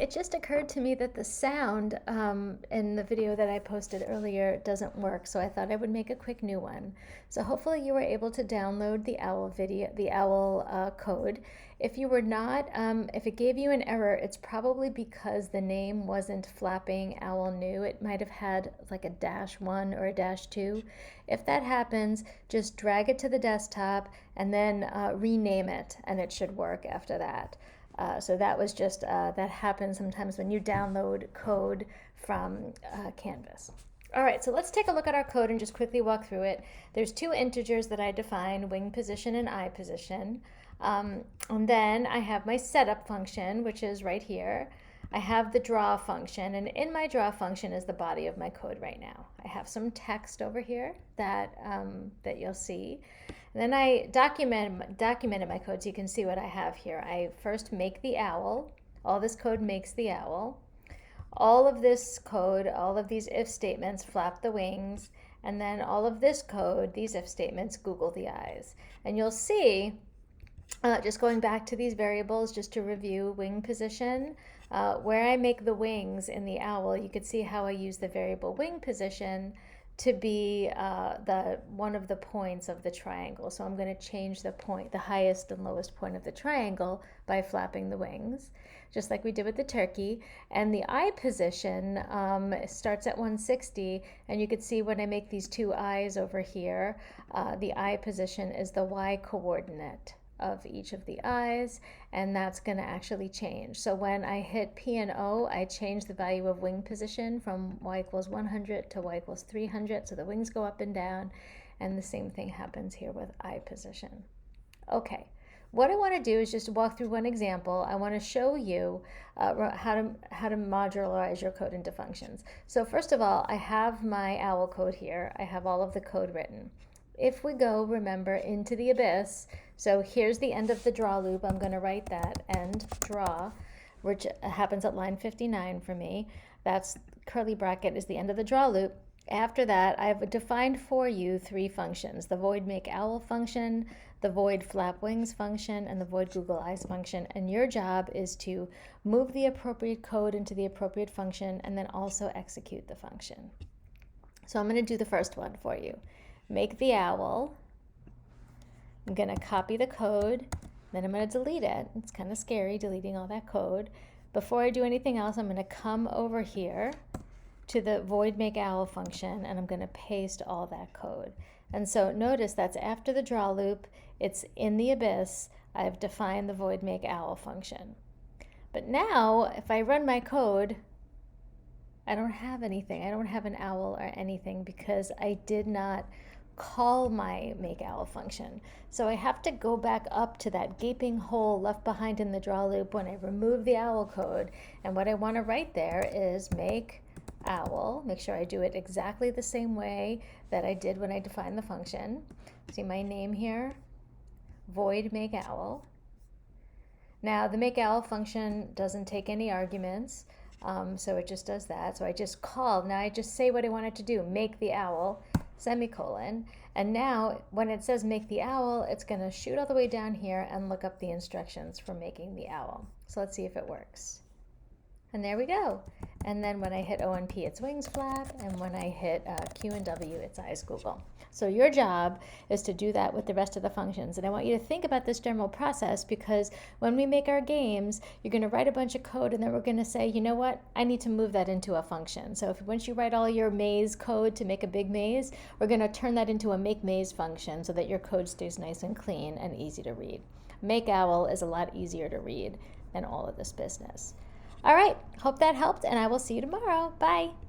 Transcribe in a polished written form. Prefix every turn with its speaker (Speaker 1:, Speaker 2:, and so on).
Speaker 1: It just occurred to me that the sound in the video that I posted earlier doesn't work, so I thought I would make a quick new one. So hopefully you were able to download the OWL video, the OWL code. If you were not, if it gave you an error, it's probably because the name wasn't Flapping OWL New. It might have had like a -1 or a -2. If that happens, just drag it to the desktop and then rename it, and it should work after that. So that was just, that happens sometimes when you download code from Canvas. All right, so let's take a look at our code and just quickly walk through it. There's two integers that I define, wing position and eye position. And then I have my setup function, which is right here. I have the draw function, and in my draw function is the body of my code right now. I have some text over here that, that you'll see. And then I documented my code so you can see what I have here. I first make the owl. All this code makes the owl. All of this code, all of these if statements flap the wings, and then all of this code, these if statements, Google the eyes. And you'll see, just going back to these variables just to review wing position, where I make the wings in the owl, you could see how I use the variable wing position to be one of the points of the triangle. So I'm going to change the point, the highest and lowest point of the triangle by flapping the wings, just like we did with the turkey. And the eye position starts at 160, and you can see when I make these two eyes over here, the eye position is the y coordinate of each of the eyes, and that's going to actually change. So when I hit P and O, I change the value of wing position from y = 100 to y = 300, so the wings go up and down, and the same thing happens here with eye position. Okay, what I want to do is just walk through one example. I want to show you how to modularize your code into functions. So first of all, I have my OWL code here. I have all of the code written. If we go, remember, into the abyss, so here's the end of the draw loop. I'm going to write that, end draw, which happens at line 59 for me. That's curly bracket is the end of the draw loop. After that, I've defined for you three functions: the void make owl function, the void flap wings function, and the void Google eyes function. And your job is to move the appropriate code into the appropriate function and then also execute the function. So I'm going to do the first one for you. Make the owl. I'm going to copy the code, then I'm going to delete it. It's kind of scary deleting all that code. Before I do anything else, I'm going to come over here to the void make owl function, and I'm going to paste all that code. And so notice that's after the draw loop. It's in the abyss. I've defined the void make owl function. But now, if I run my code, I don't have anything. I don't have an owl or anything because I did not call my make owl function. So I have to go back up to that gaping hole left behind in the draw loop when I remove the owl code. And what I want to write there is make owl. Make sure I do it exactly the same way that I did when I defined the function. See my name here? Void make owl. Now the make owl function doesn't take any arguments. So it just does that. So I just call. Now I just say what I want it to do. Make the owl, semicolon. And now when it says make the owl, it's going to shoot all the way down here and look up the instructions for making the owl. So let's see if it works. And there we go. And then when I hit O and P, it's wings flap, and when I hit Q and W, it's eyes Google. So your job is to do that with the rest of the functions. And I want you to think about this general process, because when we make our games, you're going to write a bunch of code, and then we're going to say, you know what, I need to move that into a function. So once you write all your maze code to make a big maze, we're going to turn that into a make maze function so that your code stays nice and clean and easy to read. Make owl is a lot easier to read than all of this business. All right, hope that helped, and I will see you tomorrow. Bye.